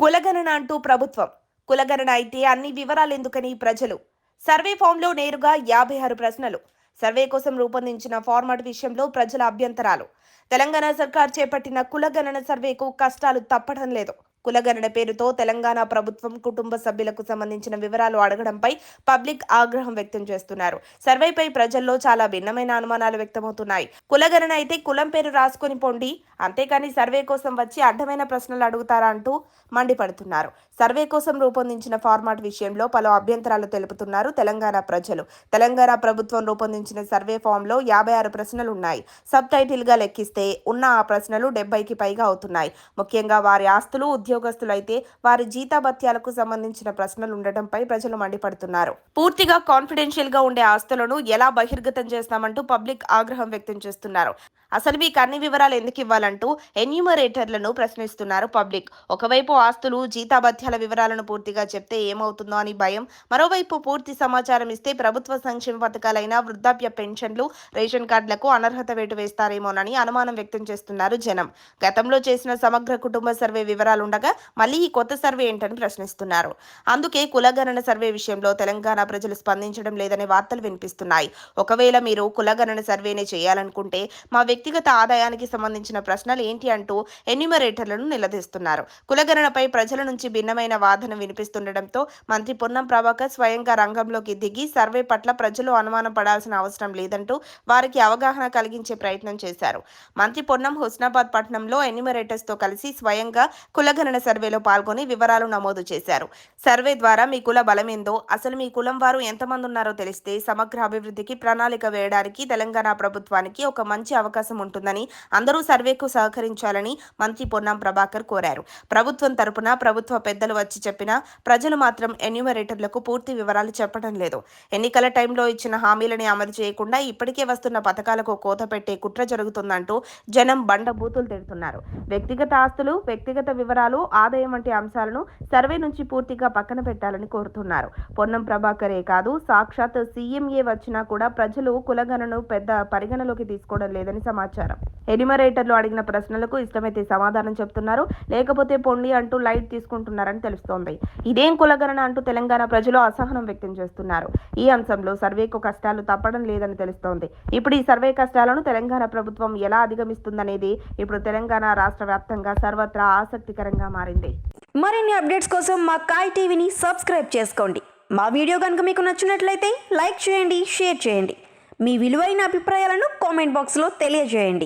కులగణన అంటూ ప్రభుత్వం. కులగణన అయితే అన్ని వివరాలెందుకని ప్రజలు. సర్వే ఫామ్లో నేరుగా 56 ప్రశ్నలు. సర్వే కోసం రూపొందించిన ఫార్మాట్ విషయంలో ప్రజల అభ్యంతరాలు. తెలంగాణ సర్కార్ చేపట్టిన కులగణన సర్వేకు కష్టాలు తప్పడం లేదు. కులగణన పేరుతో తెలంగాణ ప్రభుత్వం కుటుంబ సభ్యులకు సంబంధించిన వివరాలు అడగడంపై పబ్లిక్ ఆగ్రహం వ్యక్తం చేస్తున్నారు. సర్వేపై ప్రజల్లో చాలా భిన్నమైన అనుమానాలు వ్యక్తమవుతున్నాయి. కులగణన అయితే కులం పేరు రాసుకొని పొండి, అంతేకాని సర్వే కోసం వచ్చి అడ్డమైన ప్రశ్నలు అడుగుతారా అంటూ మండిపడుతున్నారు. సర్వే కోసం రూపొందించిన ఫార్మాట్ విషయంలో పలు అభ్యంతరాలు తెలుపుతున్నారు తెలంగాణ ప్రజలు. తెలంగాణ ప్రభుత్వం రూపొందించిన సర్వే ఫామ్లో 56 ప్రశ్నలు ఉన్నాయి. సబ్ టైటిల్ గా లెక్కిస్తే ఉన్న ఆ ప్రశ్నలు 70కి పైగా అవుతున్నాయి. ముఖ్యంగా వారి ఆస్తులు, ఉద్యోగస్తులైతే వారి జీతాభత్యాలకు సంబంధించిన ప్రశ్నలు ఉండటంపై ప్రజలు మండిపడుతున్నారు. పూర్తిగా కాన్ఫిడెన్షియల్ గా ఉండే ఆస్తులను ఎలా బహిర్గతం చేస్తామంటూ పబ్లిక్ ఆగ్రహం వ్యక్తం చేస్తున్నారు. అసలు మీకు అన్ని వివరాలు ఎందుకు ఇవ్వాలంటూ ఎన్యూమరేటర్లను ప్రశ్నిస్తున్నారు పబ్లిక్. ఒకవైపు ఆస్తులు, జీతాభత్యాల వివరాలను పూర్తిగా చెప్తే ఏమవుతుందో అని భయం, మరోవైపు పూర్తి సమాచారం ఇస్తే ప్రభుత్వ సంక్షేమ పథకాలైన వృద్ధాప్య పెన్షన్లు, రేషన్ కార్డులకు అనర్హత వేటు వేస్తారేమోనని అనుమానం వ్యక్తం చేస్తున్నారు జనం. గతంలో చేసిన సమగ్ర కుటుంబ సర్వే వివరాలుండగా మళ్ళీ ఈ కొత్త సర్వే ఏంటని ప్రశ్నిస్తున్నారు. అందుకే కులగణన సర్వే విషయంలో తెలంగాణ ప్రజలు స్పందించడం లేదనే వార్తలు వినిపిస్తున్నాయి. ఒకవేళ మీరు కులగణన సర్వేనే చేయాలనుకుంటే మా వ్యక్తిగత ఆదాయానికి సంబంధించిన ప్రశ్నలు ఏంటి అంటూ ఎన్యూమరేటర్లను నిలదీస్తున్నారు. కులగణనపై ప్రజల నుంచి భిన్నమైన వాదన వినిపిస్తుండటంతో మంత్రి పొన్నం ప్రభాకర్ స్వయంగా రంగంలోకి దిగి సర్వే పట్ల ప్రజలు అనుమానం పడాల్సిన అవసరం లేదంటూ వారికి అవగాహన కలిగించే ప్రయత్నం చేశారు. మంత్రి పొన్నం హుస్నాబాద్ పట్టణంలో ఎన్యూమరేటర్స్ తో కలిసి స్వయంగా కులగణన సర్వేలో పాల్గొని వివరాలు నమోదు చేశారు. సర్వే ద్వారా మీ కుల బలమేందో, అసలు మీ కులం వారు ఎంతమంది ఉన్నారో తెలిస్తే సమగ్ర అభివృద్ధికి ప్రణాళిక వేయడానికి తెలంగాణ ప్రభుత్వానికి ఒక మంచి అవకాశం ఉంటుందని, అందరూ సర్వేకు సహకరించాలని మంత్రి పొన్నం ప్రభాకర్ కోరారు. ప్రభుత్వం తరపున ప్రభుత్వ పెద్దలు వచ్చి చెప్పినా ప్రజలు మాత్రం ఎన్యూమరేటర్లకు పూర్తి వివరాలు చెప్పడం లేదు. ఎన్నికల టైంలో ఇచ్చిన హామీలని అమలు చేయకుండా ఇప్పటికే వస్తున్న పథకాలకు కోత పెట్టే కుట్ర జరుగుతుందంటూ జనం బండబూతులు తిడుతున్నారు. వ్యక్తిగత ఆస్తులు, వ్యక్తిగత వివరాలు, ఆదాయం వంటి అంశాలను సర్వే నుంచి పూర్తిగా పక్కన పెట్టాలని కోరుతున్నారు. పొన్నం ప్రభాకరే కాదు, సాక్షాత్ సీఎంఏ వచ్చినా కూడా ప్రజలు కులగణను పెద్ద పరిగణలోకి తీసుకోవడం లేదని సమాచారం. ఎన్యూమరేటర్లు అడిగిన ప్రశ్నలకు ఇష్టమైతే సమాధానం చెప్తున్నారు, లేకపోతే పొండి అంటూ లైట్ తీసుకుంటున్నారని తెలుస్తోంది. ఇదేం కులగణన అంటూ తెలంగాణ ప్రజలు అసహనం వ్యక్తం చేస్తున్నారు. ఈ అంశంలో సర్వేకు కష్టాలు తప్పడం లేదని తెలుస్తోంది. ఇప్పుడు ఈ సర్వే కష్టాలను తెలంగాణ ప్రభుత్వం ఎలా అధిగమిస్తుందనేది ఇప్పుడు తెలంగాణ రాష్ట్ర వ్యాప్తంగా సర్వత్రా ఆసక్తికరంగా మారింది. మరిన్ని అప్డేట్స్ కోసం మా కాయ్ టీవీని సబ్స్క్రైబ్ చేసుకోండి. మా వీడియో కనుక మీకు నచ్చినట్లయితే లైక్ చేయండి, షేర్ చేయండి. మీ విలువైన అభిప్రాయాలను కామెంట్ బాక్స్లో తెలియజేయండి.